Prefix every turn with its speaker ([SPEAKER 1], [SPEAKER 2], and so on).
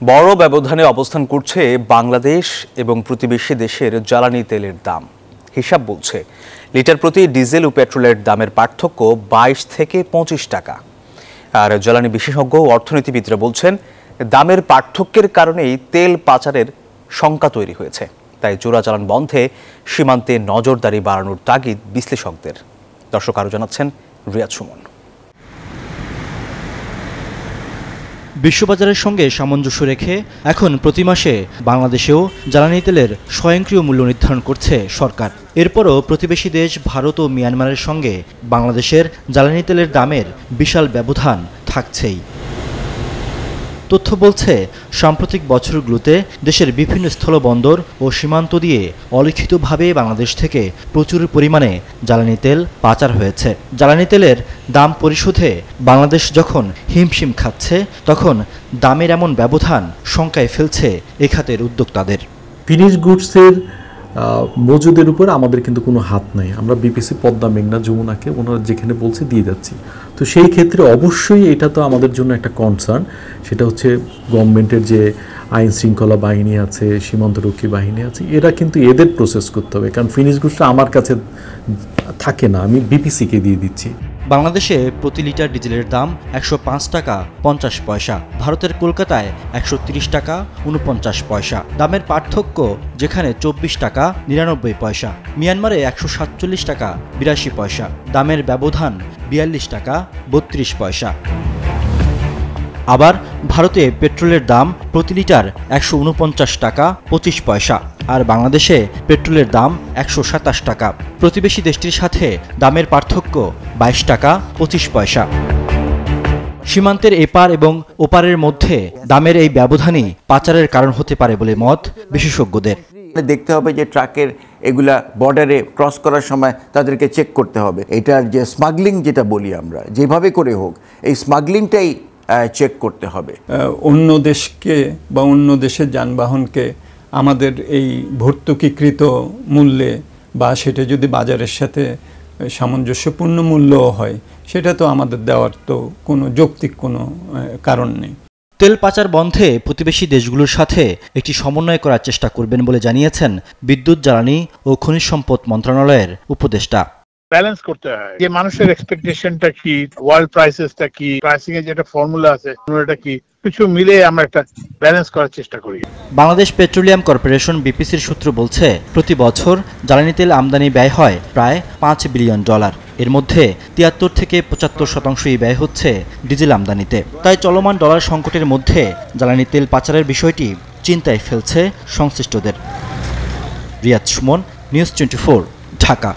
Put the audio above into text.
[SPEAKER 1] বড় ব্যবধানে অবস্থান করছে বাংলাদেশ এবং প্রতিবেশী দেশের জ্বালানি তেলের দাম। হিসাব বলছে লিটার প্রতি ডিজেল ও পেট্রোলের দামের পার্থক্য 22 থেকে 25 টাকা। আর জ্বালানি বিশেষজ্ঞ ও অর্থনীতিবিদরা বলছেন দামের পার্থক্যের কারণেই তেল পাচারের শঙ্কা তৈরি হয়েছে। তাই চোরাচালান বন্ধে সীমান্তে নজরদারি বাড়ানোর তাগিদ বিশ্লেষকদের। দর্শক আরও জানাচ্ছেন রিয়াদ সুমন।
[SPEAKER 2] বিশ্ববাজারের সঙ্গে সামঞ্জস্য রেখে এখন প্রতি মাসে বাংলাদেশেও জ্বালানি তেলের স্বয়ংক্রিয় মূল্য নির্ধারণ করছে সরকার। এরপরও প্রতিবেশী দেশ ভারত ও মিয়ানমারের সঙ্গে বাংলাদেশের জ্বালানি তেলের দামের বিশাল ব্যবধান থাকছেই। তথ্য বলছে সাম্প্রতিক বছরগুলোতে দেশের বিভিন্ন স্থলবন্দর ও সীমান্ত দিয়ে অলিখিতভাবে বাংলাদেশ থেকে প্রচুর পরিমাণে জ্বালানি তেল পাচার হয়েছে। জ্বালানি তেলের দাম পরিশোধে বাংলাদেশ যখন হিমশিম খাচ্ছে, তখন দামের এমন ব্যবধান শঙ্কায় ফেলছে এ খাতের উদ্যোক্তাদের।
[SPEAKER 3] ফিনিশ গুডসের মজুদের উপর আমাদের কিন্তু কোনো হাত নাই। আমরা বিপিসি, পদ্মা, মেঘনা, যমুনাকে ওনারা যেখানে বলছে দিয়ে যাচ্ছি। তো সেই ক্ষেত্রে অবশ্যই এটা তো আমাদের জন্য একটা কনসার্ন। সেটা হচ্ছে গভর্নমেন্টের যে আইন শৃঙ্খলা বাহিনী আছে, সীমান্তরক্ষী বাহিনী আছে, এরা কিন্তু এদের প্রসেস করতে হবে, কারণ ফিনিশ গুডসটা আমার কাছে থাকে না, আমি বিপিসিকে দিয়ে দিচ্ছি।
[SPEAKER 2] বাংলাদেশে প্রতি লিটার ডিজেলের দাম 105 টাকা 50 পয়সা, ভারতের কলকাতায় 130 টাকা 49 পয়সা। দামের পার্থক্য যেখানে 24 টাকা 99 পয়সা, মিয়ানমারে 147 টাকা 82 পয়সা। দামের ব্যবধান 42 টাকা 32 পয়সা। আবার ভারতে পেট্রোলের দাম প্রতি লিটার 149 টাকা 25 পয়সা, আর বাংলাদেশে পেট্রোলের দাম 127 টাকা। প্রতিবেশী দেশটির সাথে দামের পার্থক্য 22 টাকা 25 পয়সা। সীমান্তের এপার এবং ওপারের মধ্যে দামের এই ব্যবধানই পাচারের কারণ হতে পারে বলে মত বিশেষজ্ঞদের।
[SPEAKER 4] দেখতে হবে যে ট্রাকের এগুলা বর্ডারে ক্রস করার সময় তাদেরকে চেক করতে হবে। এটার যে স্মাগলিং যেটা বলি আমরা, যেভাবে করে হোক এই স্মাগলিংটাই চেক করতে হবে।
[SPEAKER 5] অন্য দেশকে বা অন্য দেশের যানবাহনকে আমাদের এই ভর্তুকিকৃত মূল্যে বা সেটা যদি বাজারের সাথে সামঞ্জস্যপূর্ণ মূল্যও হয়, সেটা তো আমাদের দেওয়ার তো কোনো যৌক্তিক কোনো কারণ নেই।
[SPEAKER 2] তেল পাচার বন্ধে প্রতিবেশী দেশগুলোর সাথে একটি সমন্বয় করার চেষ্টা করবেন বলে জানিয়েছেন বিদ্যুৎ, জ্বালানি ও খনিজ সম্পদ মন্ত্রণালয়ের উপদেষ্টা।
[SPEAKER 6] ব্যালেন্স করতে হয় যে মানুষের এক্সপেকটেশনটা কি, ওয়ার্ল্ড প্রাইসেসটা কি, প্রাইসিং এর যেটা ফর্মুলা আছে ওটা কি, কিছু মিলে আমরা একটা ব্যালেন্স করার চেষ্টা করি।
[SPEAKER 2] বাংলাদেশ পেট্রোলিয়াম কর্পোরেশন বিপিসির সূত্র বলছে প্রতি বছর জ্বালানি তেল আমদানি ব্যয় হয় প্রায় $5 বিলিয়ন। এর মধ্যে 73 থেকে 75% ব্যয় হচ্ছে ডিজেল আমদানিতে। তাই চলমান ডলার সংকটের মধ্যে জ্বালানি তেল পাচারের বিষয়টি চিন্তায় ফেলছে সংশ্লিষ্টদের। রিয়াদ সুমন, নিউজ 24, ঢাকা।